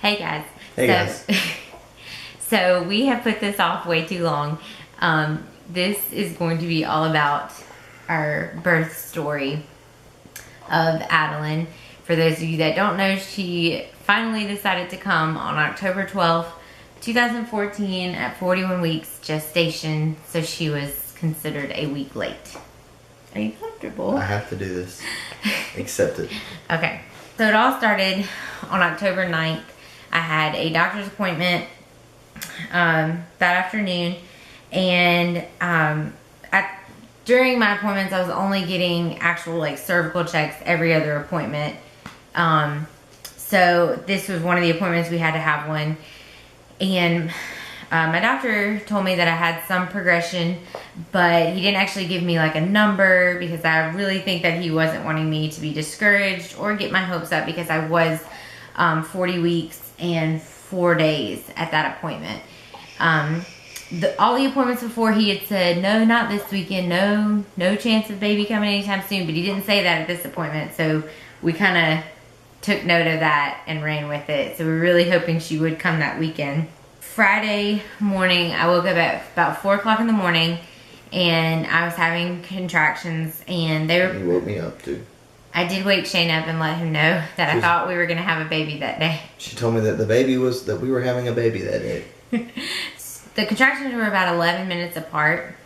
Hey guys. Hey guys. So we have put this off way too long. This is going to be all about our birth story of Adeline. For those of you that don't know, she finally decided to come on October 12th, 2014 at 41 weeks gestation. So she was considered a week late. Are you comfortable? I have to do this. Accept it. Okay. So it all started on October 9th. I had a doctor's appointment that afternoon, and during my appointments I was only getting actual like cervical checks every other appointment. So this was one of the appointments we had to have one, and my doctor told me that I had some progression, but he didn't actually give me like a number because I really think that he wasn't wanting me to be discouraged or get my hopes up, because I was 40 weeks and 4 days at that appointment. All the appointments before, he had said, no, not this weekend, no chance of baby coming anytime soon, but he didn't say that at this appointment, so we kind of took note of that and ran with it. So we were really hoping she would come that weekend. Friday morning, I woke up at about 4 o'clock in the morning, and I was having contractions, and they were... You woke me up too. I did wake Shane up and let him know that I thought we were going to have a baby that day. She told me that that we were having a baby that day. The contractions were about 11 minutes apart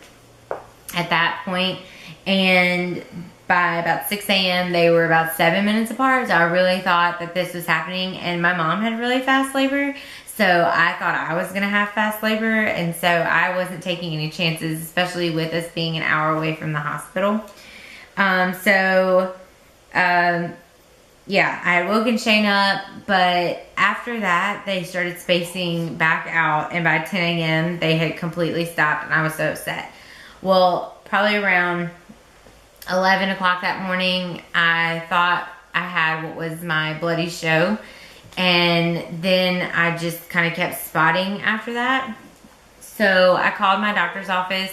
at that point, and by about 6 a.m. they were about 7 minutes apart. So I really thought that this was happening, and my mom had really fast labor, so I thought I was going to have fast labor, and so I wasn't taking any chances, especially with us being an hour away from the hospital. Yeah, I had woken Shane up, but after that, they started spacing back out, and by 10 a.m., they had completely stopped, and I was so upset. Well, probably around 11 o'clock that morning, I thought I had what was my bloody show, and then I just kind of kept spotting after that. So I called my doctor's office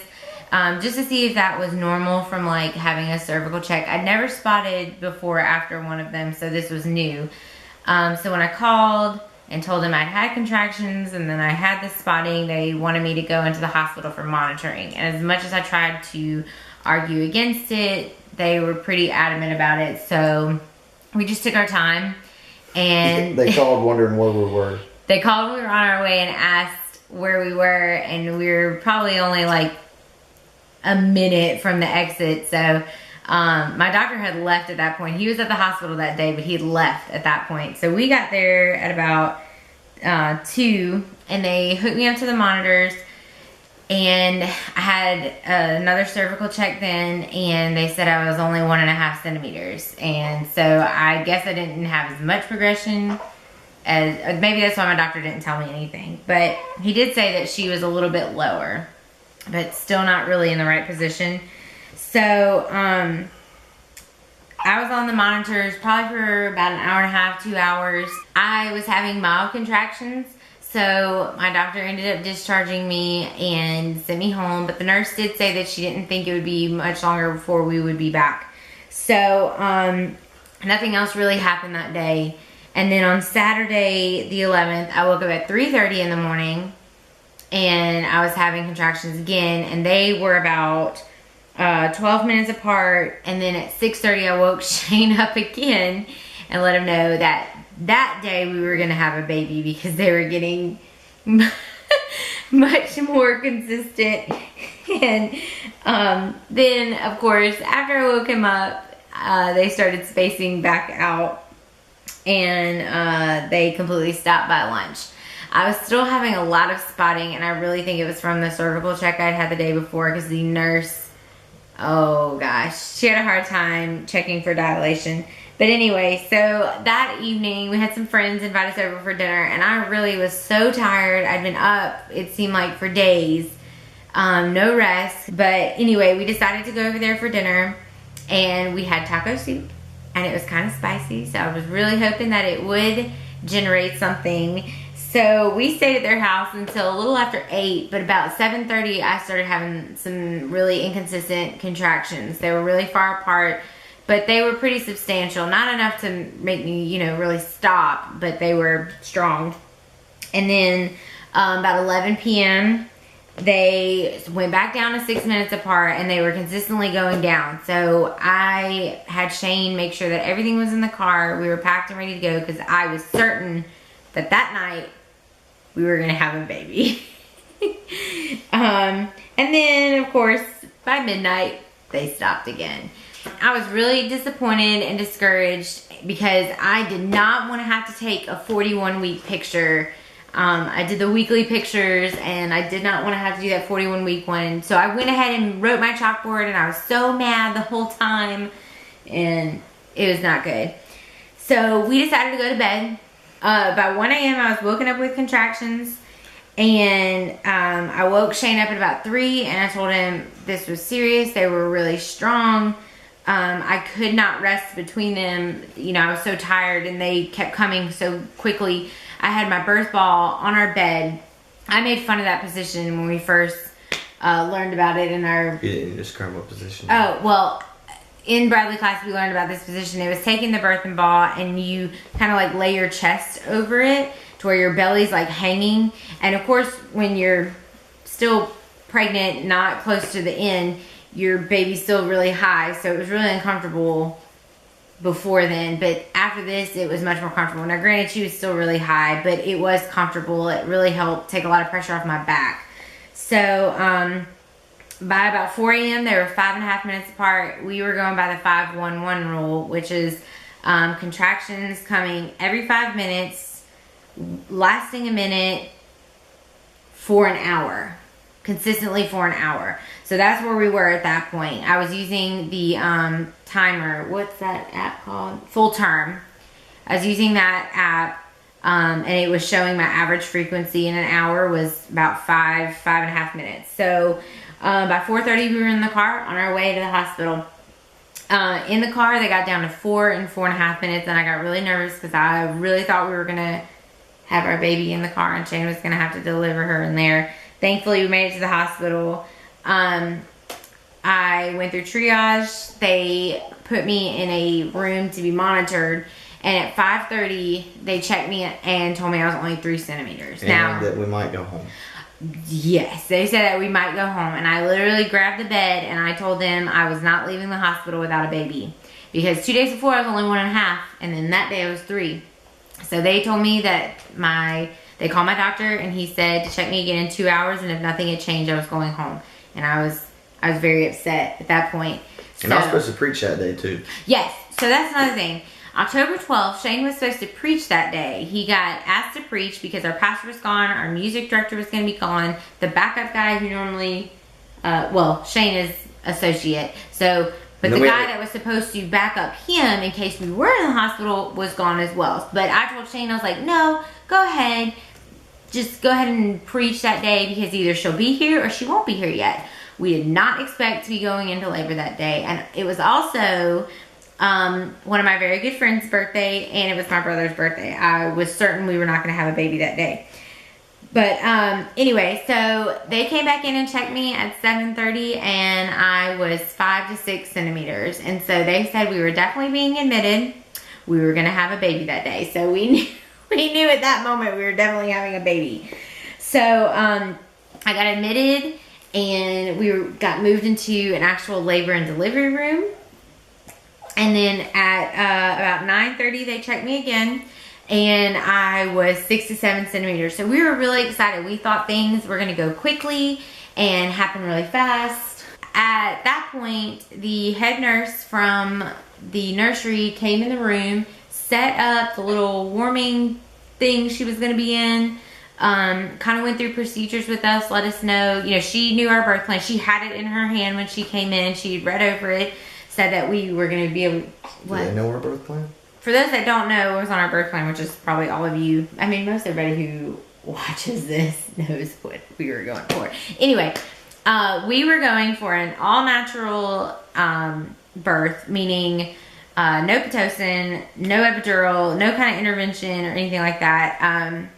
just to see if that was normal from like having a cervical check. I'd never spotted before after one of them, so this was new. So when I called and told them I'd had contractions and then I had this spotting, they wanted me to go into the hospital for monitoring. And as much as I tried to argue against it, they were pretty adamant about it. So we just took our time, and they called wondering where we were. They called when we were on our way and asked where we were, and we were probably only like a minute from the exit. So my doctor had left at that point. He was at the hospital that day, but he had left at that point. So we got there at about 2, and they hooked me up to the monitors, and I had another cervical check then, and they said I was only 1.5 centimeters. And so I guess I didn't have as much progression as, maybe that's why my doctor didn't tell me anything, but he did say that she was a little bit lower, but still not really in the right position. So I was on the monitors probably for about 1.5 to 2 hours. I was having mild contractions, so my doctor ended up discharging me and sent me home, but the nurse did say that she didn't think it would be much longer before we would be back. So nothing else really happened that day. And then on Saturday the 11th, I woke up at 3:30 in the morning, and I was having contractions again, and they were about 12 minutes apart. And then at 6:30 I woke Shane up again and let him know that that day we were gonna have a baby, because they were getting much more consistent. And then of course after I woke him up, they started spacing back out, and they completely stopped by lunch. I was still having a lot of spotting, and I really think it was from the cervical check I'd had the day before, because the nurse, oh gosh, she had a hard time checking for dilation. But anyway, so that evening we had some friends invite us over for dinner, and I really was so tired. I'd been up, it seemed like, for days, no rest. But anyway, we decided to go over there for dinner, and we had taco soup, and it was kind of spicy, so I was really hoping that it would generate something. So we stayed at their house until a little after 8, but about 7:30 I started having some really inconsistent contractions. They were really far apart, but they were pretty substantial. Not enough to make me, you know, really stop, but they were strong. And then about 11 p.m., they went back down to 6 minutes apart, and they were consistently going down. So I had Shane make sure that everything was in the car. We were packed and ready to go because I was certain that that night we were going to have a baby. And then, of course, by midnight, they stopped again. I was really disappointed and discouraged because I did not want to have to take a 41-week picture. I did the weekly pictures, and I did not want to have to do that 41-week one. So I went ahead and wrote my chalkboard, and I was so mad the whole time, and it was not good. So we decided to go to bed. By 1 a.m. I was woken up with contractions, and I woke Shane up at about 3, and I told him this was serious. They were really strong. I could not rest between them. You know, I was so tired, and they kept coming so quickly. I had my birth ball on our bed. I made fun of that position when we first learned about it in our... You didn't describe what position. Oh, well, in Bradley class we learned about this position. It was taking the birthing ball and you kind of like lay your chest over it to where your belly's like hanging. And of course, when you're still pregnant, not close to the end, your baby's still really high. So it was really uncomfortable before then, but after this it was much more comfortable. Now granted, she was still really high, but it was comfortable. It really helped take a lot of pressure off my back. So by about 4 a.m. they were 5.5 minutes apart. We were going by the 5-1-1 rule, which is contractions coming every 5 minutes, lasting a minute for an hour, consistently for an hour. So that's where we were at that point. I was using the timer. What's that app called? Full Term. I was using that app, and it was showing my average frequency in an hour was about 5.5 minutes. So by 4:30 we were in the car on our way to the hospital. In the car they got down to 4 and 4.5 minutes, and I got really nervous because I really thought we were gonna have our baby in the car and Shane was gonna have to deliver her in there. Thankfully we made it to the hospital. I went through triage. They put me in a room to be monitored, and at 5:30 they checked me and told me I was only 3 centimeters. And now that we might go home. Yes, they said that we might go home, and I literally grabbed the bed and I told them I was not leaving the hospital without a baby, because 2 days before I was only 1.5, and then that day I was 3. So they told me that they called my doctor and he said to check me again in 2 hours, and if nothing had changed I was going home. And I was very upset at that point. And I was supposed to preach that day too. Yes, so that's another thing. October 12th, Shane was supposed to preach that day. He got asked to preach because our pastor was gone, our music director was going to be gone, the backup guy who normally, well, Shane is associate, so, but the guy that was supposed to back up him in case we were in the hospital was gone as well. But I told Shane, I was like, no, go ahead, just go ahead and preach that day, because either she'll be here or she won't be here yet. We did not expect to be going into labor that day, and it was also one of my very good friend's birthday, and it was my brother's birthday. I was certain we were not going to have a baby that day. But anyway, so they came back in and checked me at 7:30, and I was 5 to 6 centimeters. And so they said we were definitely being admitted. We were going to have a baby that day. So we knew at that moment we were definitely having a baby. So I got admitted, and we got moved into an actual labor and delivery room. And then at about 9:30 they checked me again, and I was 6 to 7 centimeters. So we were really excited. We thought things were going to go quickly and happen really fast. At that point, the head nurse from the nursery came in the room, set up the little warming thing she was going to be in, kind of went through procedures with us, let us know, you know, she knew our birth plan. She had it in her hand when she came in. She read over it, said that we were going to be able... What? Do they know our birth plan? For those that don't know, it was on our birth plan, which is probably all of you. I mean, most everybody who watches this knows what we were going for. Anyway, we were going for an all-natural birth, meaning no Pitocin, no epidural, no kind of intervention or anything like that.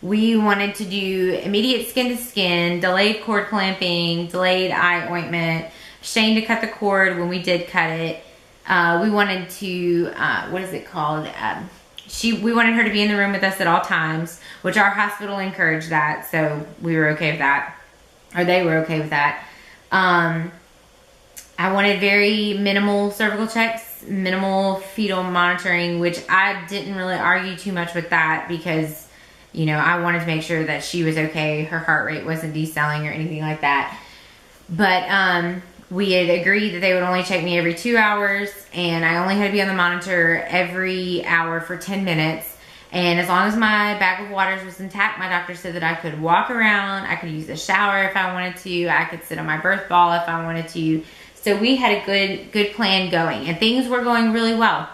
We wanted to do immediate skin-to-skin, delayed cord clamping, delayed eye ointment, Shane to cut the cord when we did cut it. We wanted to, what is it called? We wanted her to be in the room with us at all times, which our hospital encouraged that, so we were okay with that, or they were okay with that. I wanted very minimal cervical checks, minimal fetal monitoring, which I didn't really argue too much with that because, you know, I wanted to make sure that she was okay, her heart rate wasn't decelling or anything like that. But we had agreed that they would only check me every 2 hours, and I only had to be on the monitor every hour for 10 minutes. And as long as my bag of waters was intact, my doctor said that I could walk around, I could use the shower if I wanted to, I could sit on my birth ball if I wanted to. So we had a good plan going, and things were going really well.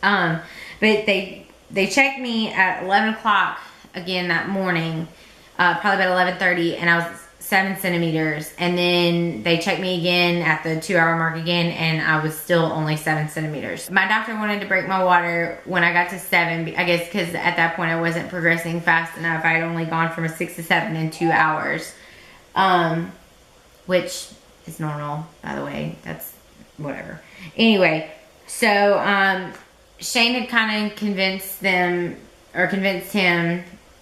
But they checked me at 11 o'clock again that morning, probably about 11:30, and I was 7 centimeters. And then they checked me again at the 2 hour mark again, and I was still only 7 centimeters. My doctor wanted to break my water when I got to 7, I guess because at that point I wasn't progressing fast enough. I had only gone from a 6 to 7 in 2 hours, which is normal, by the way. That's whatever. Anyway, so Shane had kind of convinced him,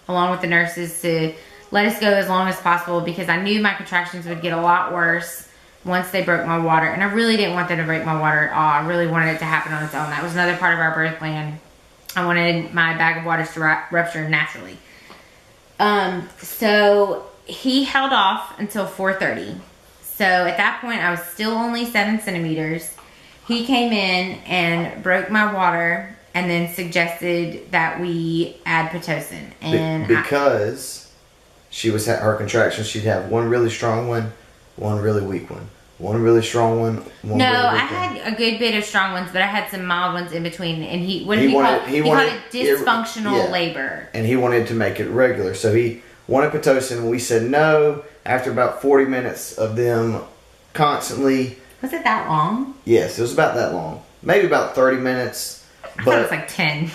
along with the nurses, to let us go as long as possible because I knew my contractions would get a lot worse once they broke my water. And I really didn't want them to break my water at all. I really wanted it to happen on its own. That was another part of our birth plan. I wanted my bag of waters to rupture naturally. So he held off until 4:30. So at that point, I was still only 7 centimeters. He came in and broke my water and then suggested that we add Pitocin. And because she was her contractions, she'd have one really strong one really weak one. One really strong one, one no, really weak I had a good bit of strong ones, but I had some mild ones in between. And he called it dysfunctional labor. And he wanted to make it regular. So he wanted Pitocin. We said no after about 40 minutes of them constantly. Was it that long? Yes, it was about that long. Maybe about 30 minutes. I thought it was like 10.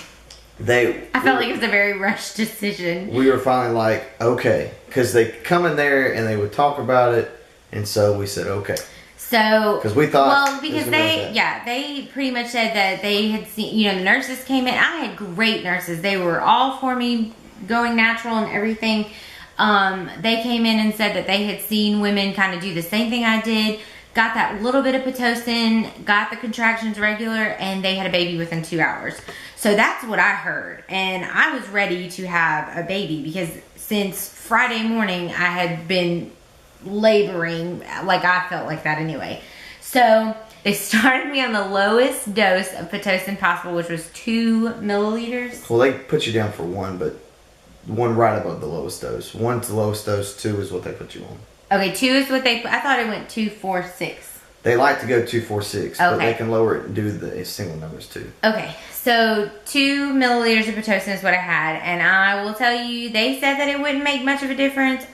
I felt like it was a very rushed decision. We were finally like, okay. Because they come in there and they would talk about it. And so we said, okay. So, because we thought, well, because they pretty much said that they had seen, you know, the nurses came in. I had great nurses. They were all for me, going natural and everything. They came in and said that they had seen women kind of do the same thing I did, got that little bit of Pitocin, got the contractions regular, and they had a baby within 2 hours. So that's what I heard. And I was ready to have a baby because since Friday morning, I had been laboring, like I felt like that anyway. So they started me on the lowest dose of Pitocin possible, which was 2 milliliters. Well, they put you down for 1, but 1 right above the lowest dose. 1's the lowest dose, 2 is what they put you on. Okay, 2 is what I thought it went 2, 4, 6. They like to go 2, 4, 6, but they can lower it and do the single numbers too. Okay, so 2 milliliters of Pitocin is what I had, and I will tell you, they said that it wouldn't make much of a difference.